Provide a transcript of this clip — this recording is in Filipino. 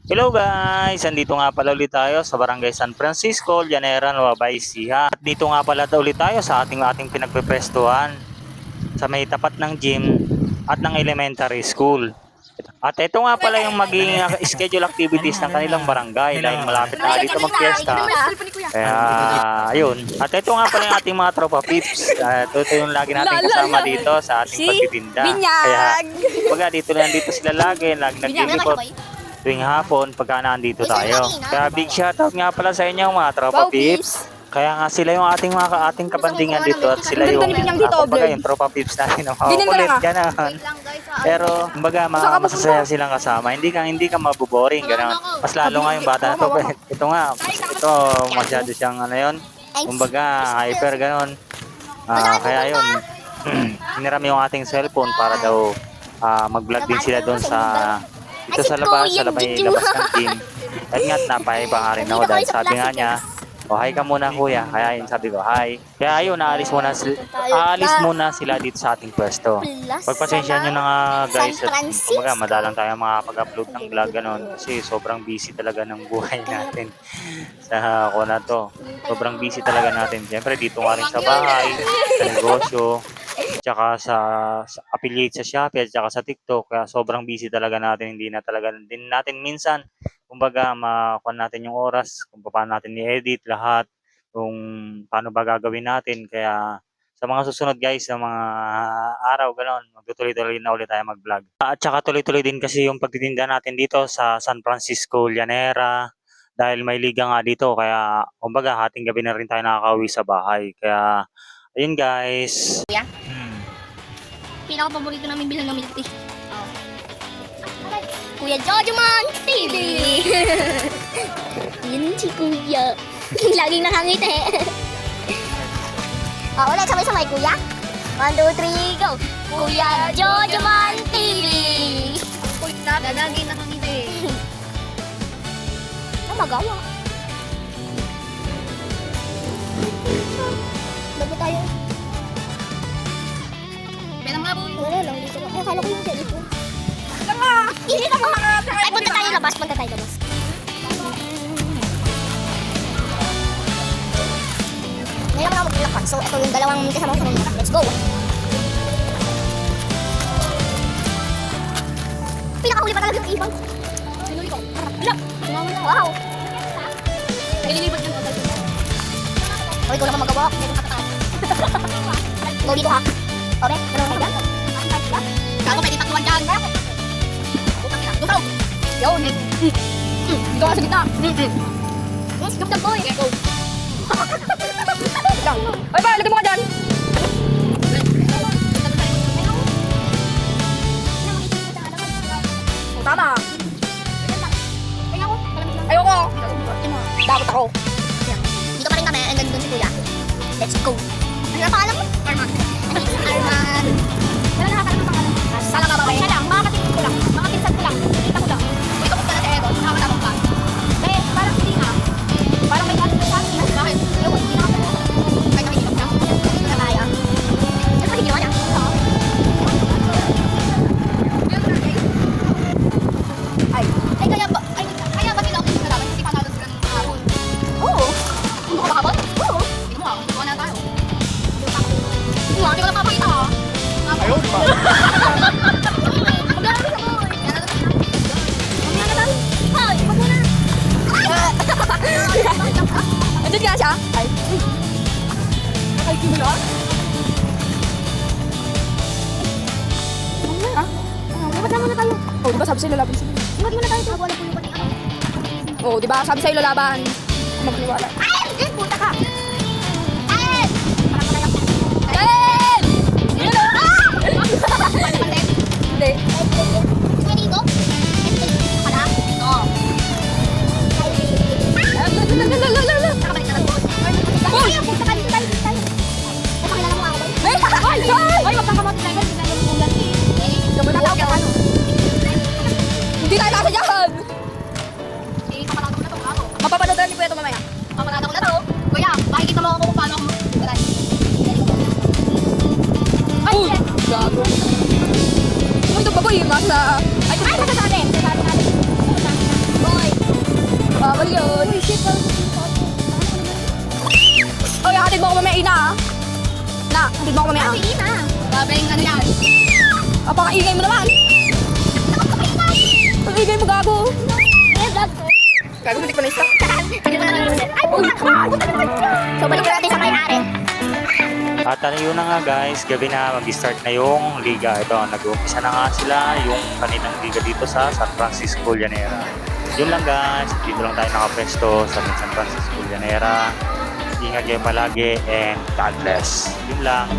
Hello guys! Andito nga pala ulit tayo sa Barangay San Francisco, Llanera, Nueva Ecija. At dito nga pala ulit tayo sa ating pinagpeprestuhan sa may tapat ng gym at ng elementary school. At ito nga pala yung maging schedule activities ng kanilang barangay dahil malapit na dito mag-fiesta. Kaya ayun. At ito nga pala yung ating mga tropa pips. Ito yung lagi natin kasama dito sa ating pagtitinda. Kaya baga dito sila lagi nag-report tuwing hapon pagka nandito tayo. Kaya big shoutout nga pala sa inyo mga tropa pips. Kaya nga sila yung ating kabandingan dito at sila yung tropa pips natin na makukulit gano'n. Pero kumbaga masasaya silang kasama. Hindi ka maboboring gano'n. Mas lalo nga yung bata na to. Ito masyado siyang kumbaga hyper gano'n. Kaya yun, hiniram yung ating cellphone para daw mag-vlog din sila doon dito sa labas ng gym. At nga napayag pa nga rin ako dahil sabi nga niya, hi ka muna kuya. Kaya yun sabi ko, hi. Kaya ayun, aalis muna sila dito sa ating pwesto. Pagpasensya nyo na nga guys, at kumbaga madalang tayo makapag-upload ng vlog ganon kasi sobrang busy talaga ng buhay natin sa na to. Sobrang busy talaga natin. Siyempre dito nga rin sa bahay, sa negosyo, tsaka sa affiliate sa Shopee at tsaka sa TikTok. Kaya sobrang busy talaga natin. Hindi natin minsan kumbaga makuha natin yung oras kung paano natin i-edit lahat, kung paano ba gagawin natin. Kaya sa mga susunod guys, sa mga araw ganoon, magtutuloy-tuloy na ulit tayo mag-vlog. At tsaka tuloy-tuloy din kasi yung pagtitinda natin dito sa San Francisco, Llanera, dahil may liga nga dito. Kaya kumbaga hating gabi na rin tayo nakakauwi sa bahay. Kaya ayun guys. Pinaka-paborito namin bilang ng milk tea. Kuya Jojoman TV! Yun si Kuya. Laging nakangiti. Ulit, sabay-sabay Kuya. 1, 2, 3, go! Kuya Jojoman TV! Kulit na, laging nakangiti. Ano magawa? Bago tayo. Meron nga po. Wala lang dito. Ay, akala ko yung telephone. Hindi ka makakata. Ay, punta tayo labas. Ngayon lang ako maglakad. So, ito yung dalawang kasama ko sa mga. Let's go. Pinakahuli pa talaga yung ibang. Sino ikaw? Wow. Nililipat yun. O, ikaw naman magawa. Go dito ha. Okay, ano na yan? Kako, pwede takluan dyan. Go! Yun! Dito ka sa gitna. Jump jump boy! Go! Ay ba, lagyan mo ka dyan! Tama! Ayoko! Dapat ako! Dito pa rin kami, hanggang dun si Kuya. Let's go! Ano ang pangalan mo? Arman. Arman. Wala nakakala ng pangalan. Sala nga ba kayo? Sala, mga katingin ko lang. Mga pinsan ko lang. Kita ko lang. Uy, kapag ka na si Edo, nakakatapang ka. Eh, parang hindi nga. Parang may galing sa akin. Bakit? Yung hindi nakakatapang. Kahit nakikilap ka. Hindi ka kaya. Ano pa ginawa niya? Oo. Ay, kaya ba nila ako yung kalaban? Kasi panalo sila ng kahapon. Oo. Hindi ko makabot? Oo. Hindi mo ha. Hindi ko na tayo. Hindi ko lang papakita ha. Ayaw pa. Andun nga siya? Ay. Nakaikimulo? Ha? Dapat na muna tayo. Oh, diba sabi sa'yo lalaban sila? Di muna tayo. Wala po yung pati ako. Oh, diba sabi sa'yo lalaban? Magniwala. Ay! Puta ka! Ay! Parang malala ko. Ay! Hindi. Pwede dito? Pala? Dito. Nakabalik na lang po. Ay! Punta ka dito tayo. Napakilala mo ako ba? Ay! Ay! Wag kang kamot tayo. Hindi tayo lumulan eh. Lumulan ka ano? Hindi tayo nasa dyan! Eh, kapatado ko na ito. Mapapanood na ni Kuya ito mamaya. Kapatado ko na ito. Kuya, makikita mo ako kung paano ako. Ay! Gago. Uy, ito baboy. Nasa... Ay, Oy, hatid mo ako mamaya, Ina, ah. Na, hatid mo ako mamaya, ah. Ina. Babay ano yan. Apakaingay mo naman. Ang ingay mo, gago. Gago, hindi ko na-stop. Ay, puta ka! So, balik natin sa may-ari. At ano yun na nga guys, gabi na mag-start na yung liga. Ito, nag-uumpisa na nga sila yung kanilang liga dito sa San Francisco Llanera. Yun lang guys, dito lang tayo nakapresto sa San Francisco Llanera. Ingat kayo palagi and God bless. Yun lang.